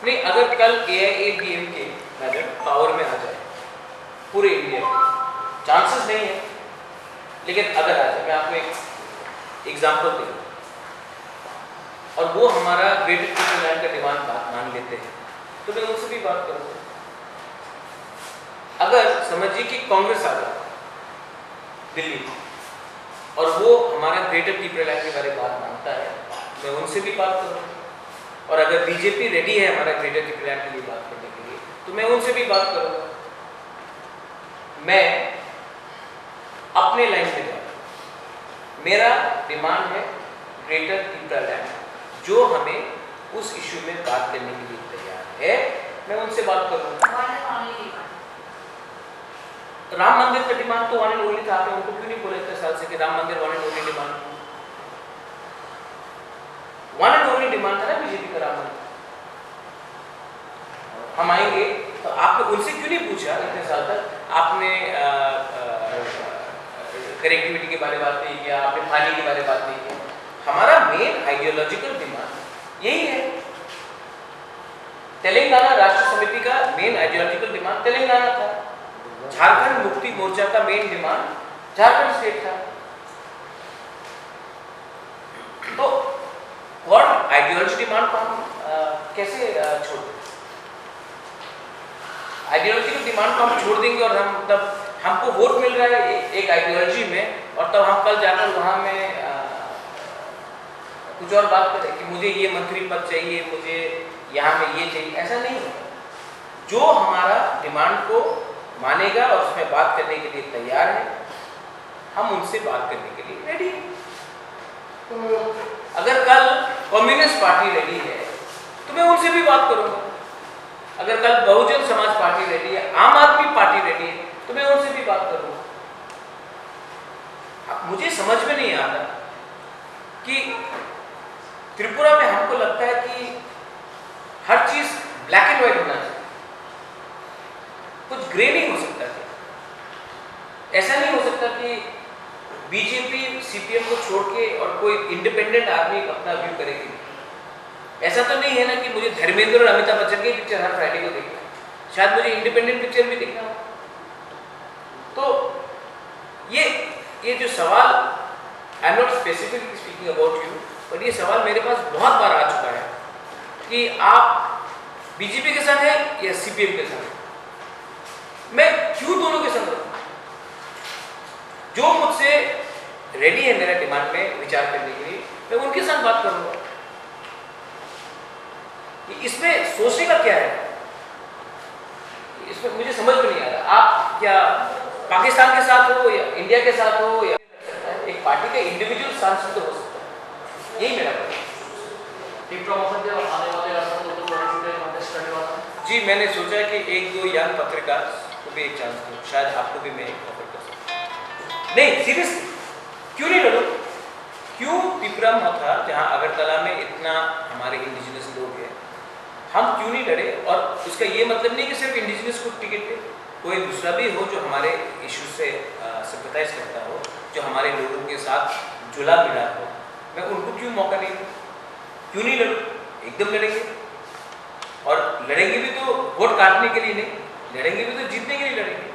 नहीं, अगर कल AIADMK मैडम पावर में आ जाए पूरे इंडिया में, चांसेस नहीं है, लेकिन अगर आ जाए, मैं आपको एक एग्जांपल दूँ, और वो हमारा ग्रेटर नोएडा का डिमांड मान लेते हैं, तो मैं उनसे भी बात करूँगा। अगर समझिए कि कांग्रेस आ जाए दिल्ली और वो हमारा ग्रेटर टीपीआर के बारे में बात मानता है, मैं उनसे भी बात करूँगा। और अगर बीजेपी रेडी है हमारा ग्रेटर टीपीआर के लिए बात करने के लिए, तो मैं उनसे भी बात करूँगा। मैं अपने लाइन में जाऊँ, मेरा डिमांड है ग्रेटर टीपीआर जो हमें उस इशू में बात करने के लिए तैयार है, मैं उनसे बात करूँगा। राम मंदिर का डिमांड तो वन एंड ओनली था, आपने उनको क्यों नहीं बोला इतने साल से कि राम मंदिर one and only demand? One and only demand था ना बीजेपी का राम मंदिर। हम आएंगे तो आपने उनसे क्यों नहीं पूछा इतने साल तक? आपने कनेक्टिविटी के बारे में बात नहीं किया, आपने पानी के बारे में बात नहीं किया। हमारा मेन आइडियोलॉजिकल डिमांड यही है। तेलंगाना राष्ट्र समिति का मेन आइडियोलॉजिकल डिमांड तेलंगाना था, झारखंड मुक्ति मोर्चा का मेन डिमांड झारखंड स्टेट था। तो और आइडियोलॉजी डिमांड को हम कैसे छोड़ दें? आइडियोलॉजी की डिमांड को हम छोड़ देंगे और हम तब हमको वोट मिल रहा है एक आइडियोलॉजी में, और तब हम कल जाकर वहां में कुछ और बात करें कि मुझे ये मंत्री पद चाहिए, मुझे यहाँ में ये चाहिए। ऐसा नहीं होगा। जो हमारा डिमांड को मानेगा और उसमें बात करने के लिए तैयार है, हम उनसे बात करने के लिए रेडी हैं। अगर कल कम्युनिस्ट पार्टी रेडी है तो मैं उनसे भी बात करूंगा। अगर कल बहुजन समाज पार्टी रेडी है, आम आदमी पार्टी रेडी है, तो मैं उनसे भी बात करूंगा। मुझे समझ में नहीं आता कि त्रिपुरा में हमको लगता है कि हर चीज ब्लैक एंड व्हाइट होना चाहिए, कुछ ग्रे नहीं हो सकता क्या? ऐसा नहीं हो सकता कि बीजेपी सीपीएम को छोड़ के और कोई इंडिपेंडेंट आदमी अपना व्यू करेगी? ऐसा तो नहीं है ना कि मुझे धर्मेंद्र और अमिताभ बच्चन की पिक्चर हर फ्राइडे को देखना है, शायद मुझे इंडिपेंडेंट पिक्चर भी देखना हो। तो ये जो सवाल, I am not specifically speaking about you, पर ये सवाल मेरे पास बहुत बार आ चुका है कि आप बीजेपी के साथ हैं या सीपीएम के साथ हैं। मैं क्यों दोनों के संग रहूं? जो मुझसे रेडी है मेरा डिमांड में विचार करने के लिए, मैं उनके साथ बात करूंगा। इसमें सोचने का क्या है? इसमें मुझे समझ में नहीं आ रहा। आप क्या पाकिस्तान के साथ हो या इंडिया के साथ हो, या एक पार्टी का इंडिविजुअल सांसद तो हो सकता है। यही मेरा प्रश्न। जी, मैंने सोचा कि एक दो यंग पत्रकार को भी एक चांस दूं, शायद आपको भी मैं एक ऑफर कर सकता। नहीं, सीरियसली, क्यों नहीं लड़ूं? क्यों पिपरा मथा, जहां अगरतला में इतना हमारे इंडिजिनस लोग हैं, हम क्यों नहीं लड़े? और उसका ये मतलब नहीं कि सिर्फ इंडिजिनस को टिकट दे, कोई दूसरा भी हो जो हमारे इशू से सिंपैथाइज करता हो, जो हमारे लोगों के साथ जुला मिला हो, मैं उनको क्यों मौका नहीं दूं? क्यों नहीं लड़ूं? एकदम लड़ेंगे, और लड़ेंगे भी तो वोट काटने के लिए नहीं, लड़ेंगे भी तो जीतने के लिए लड़ेंगे।